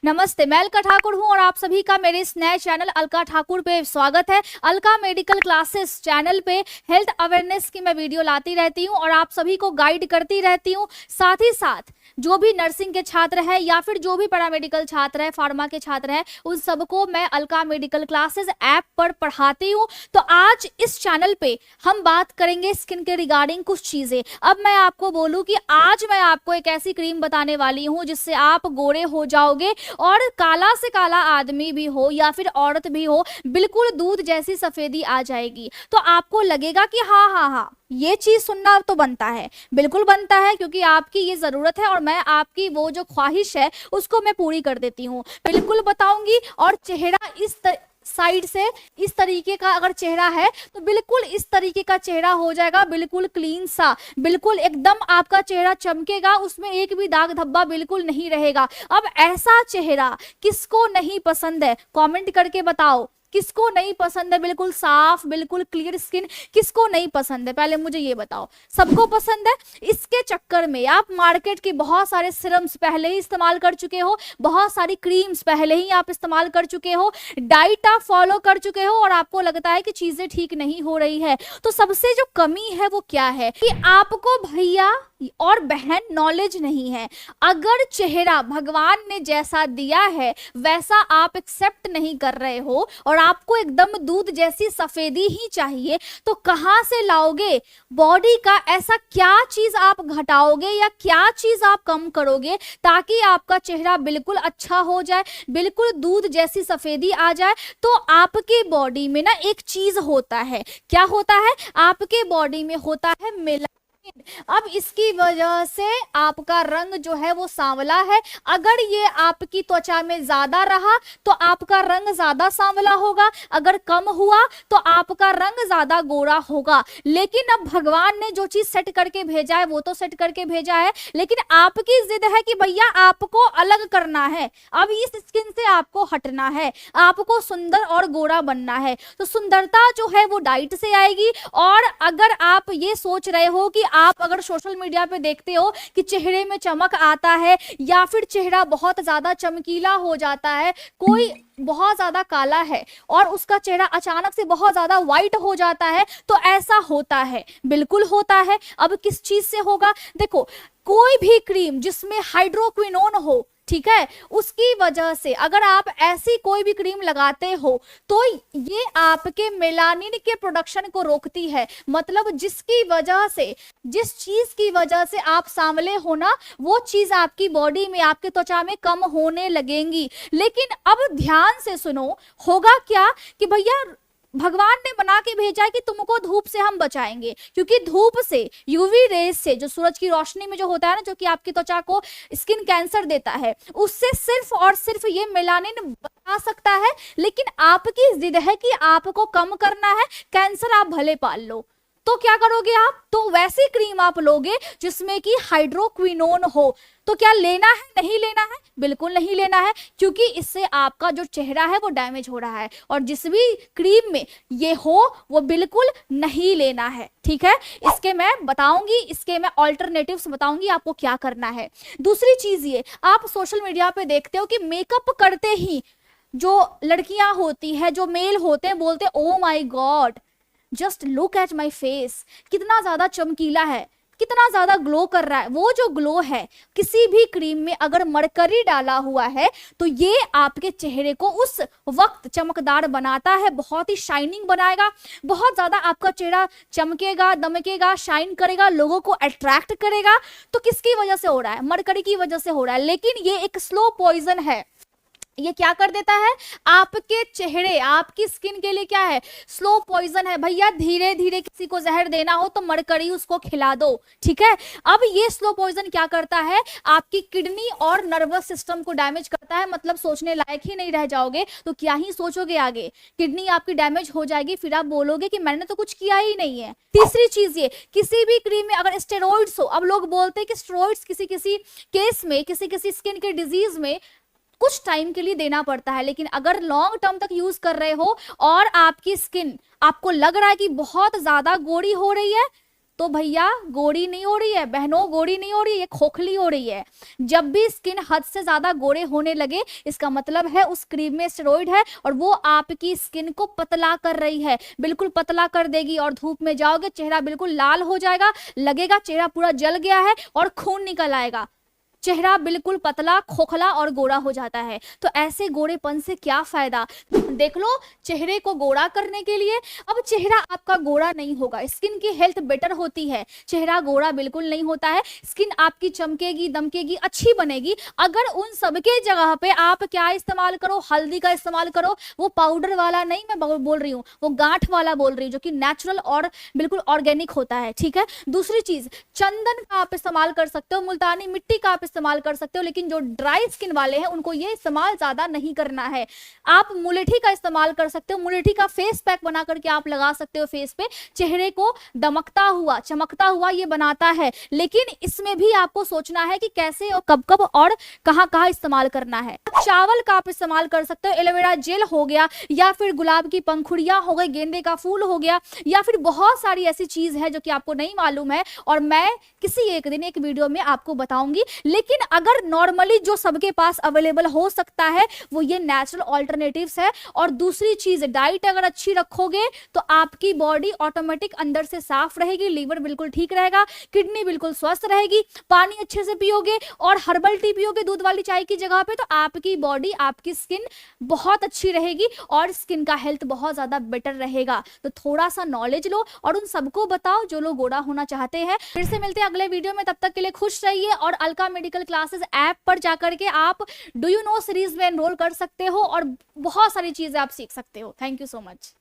नमस्ते, मैं अलका ठाकुर हूं और आप सभी का मेरे इस नए चैनल अलका ठाकुर पे स्वागत है। अलका मेडिकल क्लासेस चैनल पे हेल्थ अवेयरनेस की मैं वीडियो लाती रहती हूं और आप सभी को गाइड करती रहती हूं। साथ ही साथ जो भी नर्सिंग के छात्र हैं या फिर जो भी पैरामेडिकल छात्र हैं, फार्मा के छात्र हैं, उन सबको मैं अलका मेडिकल क्लासेस ऐप पर पढ़ाती हूं। तो आज इस चैनल पे हम बात करेंगे स्किन के रिगार्डिंग कुछ चीजें। अब मैं आपको बोलूं कि आज मैं आपको एक ऐसी क्रीम बताने वाली हूं जिससे आप गोरे हो जाओगे और काला से काला आदमी भी हो या फिर औरत भी हो, बिल्कुल दूध जैसी सफेदी आ जाएगी। तो आपको लगेगा कि हाँ हाँ हाँ, ये चीज सुनना तो बनता है, बिल्कुल बनता है, क्योंकि आपकी ये जरूरत है और मैं आपकी वो जो ख्वाहिश है उसको मैं पूरी कर देती हूँ। बिल्कुल बताऊंगी। और चेहरा इस साइड से इस तरीके का अगर चेहरा है तो बिल्कुल इस तरीके का चेहरा हो जाएगा, बिल्कुल क्लीन सा, बिल्कुल एकदम आपका चेहरा चमकेगा, उसमें एक भी दाग धब्बा बिल्कुल नहीं रहेगा। अब ऐसा चेहरा किसको नहीं पसंद है? कमेंट करके बताओ, किसको नहीं पसंद है? बिल्कुल साफ, बिल्कुल क्लियर स्किन किसको नहीं पसंद है? पहले मुझे ये बताओ। सबको पसंद है। इसके चक्कर में आप मार्केट के बहुत सारे सिरम्स पहले ही इस्तेमाल कर चुके हो, बहुत सारी क्रीम्स पहले ही आप इस्तेमाल कर चुके हो, डाइट आप फॉलो कर चुके हो और आपको लगता है कि चीजें ठीक नहीं हो रही है। तो सबसे जो कमी है वो क्या है कि आपको भैया और बहन नॉलेज नहीं है। अगर चेहरा भगवान ने जैसा दिया है वैसा आप एक्सेप्ट नहीं कर रहे हो और आपको एकदम दूध जैसी सफेदी ही चाहिए, तो कहां से लाओगे? बॉडी का ऐसा क्या चीज आप घटाओगे या क्या चीज आप कम करोगे ताकि आपका चेहरा बिल्कुल अच्छा हो जाए, बिल्कुल दूध जैसी सफेदी आ जाए? तो आपके बॉडी में ना एक चीज होता है। क्या होता है? आपके बॉडी में होता है मेलानिन। अब इसकी वजह से आपका रंग जो है वो सांवला है। अगर ये आपकी त्वचा में ज्यादा रहा तो आपका रंग ज्यादा सांवला होगा, अगर कम हुआ तो आपका रंग ज्यादा गोरा होगा। लेकिन अब भगवान ने जो चीज सेट करके भेजा है वो तो सेट करके भेजा है, लेकिन आपकी जिद है कि भैया आपको अलग करना है, अब इस स्किन से आपको हटना है, आपको सुंदर और गोरा बनना है। तो सुंदरता जो है वो डाइट से आएगी। और अगर आप ये सोच रहे हो कि आप अगर सोशल मीडिया पे देखते हो कि चेहरे में चमक आता है या फिर चेहरा बहुत ज्यादा चमकीला हो जाता है, कोई बहुत ज्यादा काला है और उसका चेहरा अचानक से बहुत ज्यादा व्हाइट हो जाता है, तो ऐसा होता है, बिल्कुल होता है। अब किस चीज से होगा? देखो, कोई भी क्रीम जिसमें हाइड्रोक्विनोन हो, ठीक है, उसकी वजह से अगर आप ऐसी कोई भी क्रीम लगाते हो तो ये आपके मेलानिन के प्रोडक्शन को रोकती है। मतलब जिसकी वजह से, जिस चीज की वजह से आप सांवले हो ना, वो चीज आपकी बॉडी में, आपके त्वचा में कम होने लगेंगी। लेकिन अब ध्यान से सुनो, होगा क्या कि भैया भगवान ने बना के भेजा है कि तुमको धूप से हम बचाएंगे, क्योंकि धूप से, यूवी रेज से, जो सूरज की रोशनी में जो होता है ना, जो कि आपकी त्वचा को स्किन कैंसर देता है, उससे सिर्फ और सिर्फ ये मेलानिन बचा सकता है। लेकिन आपकी जिद है कि आपको कम करना है, कैंसर आप भले पाल लो। तो क्या करोगे आप? तो वैसी क्रीम आप लोगे जिसमें कि हाइड्रोक्विनोन हो। तो क्या लेना है? नहीं लेना है, बिल्कुल नहीं लेना है, क्योंकि इससे आपका जो चेहरा है वो डैमेज हो रहा है। और जिस भी क्रीम में ये हो वो बिल्कुल नहीं लेना है, ठीक है? इसके मैं बताऊंगी, इसके मैं ऑल्टरनेटिव्स बताऊंगी आपको क्या करना है। दूसरी चीज ये, आप सोशल मीडिया पे देखते हो कि मेकअप करते ही जो लड़कियां होती है, जो मेल होते हैं, बोलते हैं oh my god, just look at my face, कितना ज्यादा चमकीला है, कितना ज्यादा ग्लो कर रहा है। वो जो ग्लो है, किसी भी क्रीम में अगर मरकरी डाला हुआ है तो ये आपके चेहरे को उस वक्त चमकदार बनाता है, बहुत ही शाइनिंग बनाएगा, बहुत ज्यादा आपका चेहरा चमकेगा, दमकेगा, शाइन करेगा, लोगों को अट्रैक्ट करेगा। तो किसकी वजह से हो रहा है? मरकरी की वजह से हो रहा है। लेकिन ये एक स्लो पॉइजन है। ये क्या कर देता है? आपके चेहरे, आपकी स्किन के लिए क्या है? स्लो पॉइजन है। भैया धीरे धीरे किसी को जहर देना हो तो मरकरी उसको खिला दो, ठीक है? अब ये स्लो पॉइजन क्या करता है? आपकी किडनी और नर्वस सिस्टम को डैमेज करता है। मतलब सोचने लायक ही नहीं रह जाओगे, तो क्या ही सोचोगे आगे? किडनी आपकी डैमेज हो जाएगी, फिर आप बोलोगे कि मैंने तो कुछ किया ही नहीं है। तीसरी चीज ये, किसी भी क्रीम में अगर स्टेरॉइड्स हो, अब लोग बोलते हैं कि स्टेरॉइड्स किसी किसी केस में, किसी किसी स्किन के डिजीज में कुछ टाइम के लिए देना पड़ता है, लेकिन अगर लॉन्ग टर्म तक यूज कर रहे हो और आपकी स्किन, आपको लग रहा है कि बहुत ज्यादा गोरी हो रही है, तो भैया गोरी नहीं हो रही है, बहनों गोरी नहीं हो रही है, खोखली हो रही है। जब भी स्किन हद से ज्यादा गोरे होने लगे, इसका मतलब है उस क्रीम में स्टेरॉइड है और वो आपकी स्किन को पतला कर रही है, बिल्कुल पतला कर देगी। और धूप में जाओगे चेहरा बिल्कुल लाल हो जाएगा, लगेगा चेहरा पूरा जल गया है और खून निकल आएगा, चेहरा बिल्कुल पतला, खोखला और गोरा हो जाता है। तो ऐसे गोरेपन से क्या फायदा। देख लो, चेहरे को गोरा करने के लिए, अब चेहरा आपका गोरा नहीं होगा, स्किन की हेल्थ बेटर होती है, चेहरा गोरा बिल्कुल नहीं होता है, स्किन आपकी चमकेगी, दमकेगी, अच्छी बनेगी अगर उन सबके जगह पे आप क्या इस्तेमाल करो, हल्दी का इस्तेमाल करो। वो पाउडर वाला नहीं मैं बोल रही हूँ, वो गांठ वाला बोल रही हूँ, जो कि नेचुरल और बिल्कुल ऑर्गेनिक होता है, ठीक है। दूसरी चीज, चंदन का आप इस्तेमाल कर सकते हो, मुल्तानी मिट्टी का आप इस्तेमाल कर सकते हो, लेकिन जो ड्राई स्किन वाले हैं उनको ये इस्तेमाल ज्यादा नहीं करना है। आप मुलेठी का इस्तेमाल कर सकते हो, मुलेठी का फेस पैक बना करके आप लगा सकते हो फेस पे, चेहरे को दमकता हुआ, चमकता हुआ ये बनाता है। लेकिन इसमें भी आपको सोचना है कि कैसे और कब कब और कहां कहां इस्तेमाल करना है। चावल का आप इस्तेमाल कर सकते हो, एलोवेरा जेल हो गया, या फिर गुलाब की पंखुड़ियां हो गई, गेंदे का फूल हो गया, या फिर बहुत सारी ऐसी चीज है जो कि आपको नहीं मालूम है और मैं किसी एक दिन एक वीडियो में आपको बताऊंगी। लेकिन अगर नॉर्मली जो सबके पास अवेलेबल हो सकता है वो ये नेचुरल ऑल्टरनेटिव्स है। और दूसरी चीज, डाइट अगर अच्छी रखोगे तो आपकी बॉडी ऑटोमेटिक अंदर से साफ रहेगी, लीवर बिल्कुल ठीक रहेगा, किडनी बिल्कुल स्वस्थ रहेगी, पानी अच्छे से पियोगे और हर्बल टी पियोगे दूध वाली चाय की जगह पे, तो आपकी बॉडी, आपकी स्किन बहुत अच्छी रहेगी और स्किन का हेल्थ बहुत ज्यादा बेटर रहेगा। तो थोड़ा सा नॉलेज लो और उन सबको बताओ जो लोग गोरा होना चाहते हैं। फिर से मिलते हैं अगले वीडियो में, तब तक के लिए खुश रहिए। और अलका मेडिकल क्लासेस ऐप पर जाकर के आप डू यू नो सीरीज में एनरोल कर सकते हो और बहुत सारी चीजें आप सीख सकते हो। Thank you so much.